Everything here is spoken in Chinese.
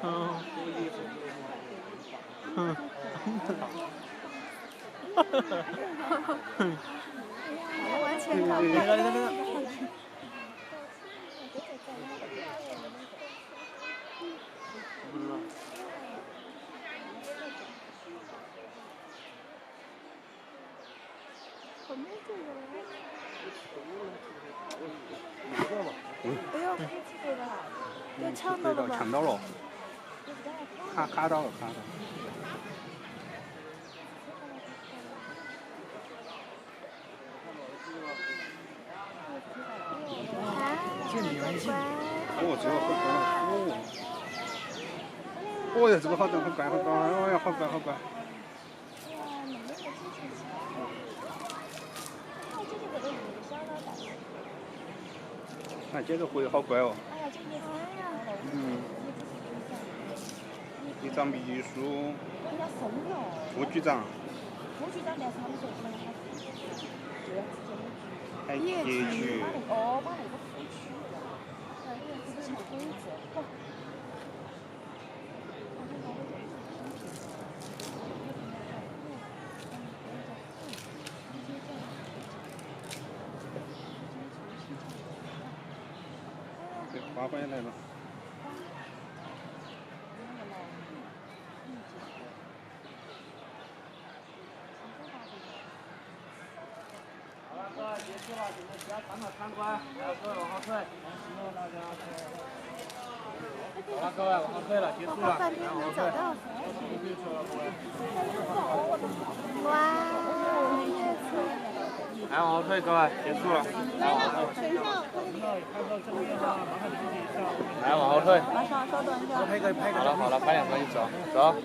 嗯。嗯。完全搞那个那个。不知道。后面这个。哎呦，对吧？要抢到了吧？抢到了，卡到了。哦，这个好乖哦。哦呀，这个好乖。哦呀，好乖。看，接着回好乖哦。队长、秘书、副局长，还业局。对，花花也来了。结束了，请大家赶快参观，来各位往后退。好了，各位往后退了，结束了，来往后退。哇，来往后退，各位，结束了，来往后退。来往后退。马上稍等一下。好了，拍2张就走。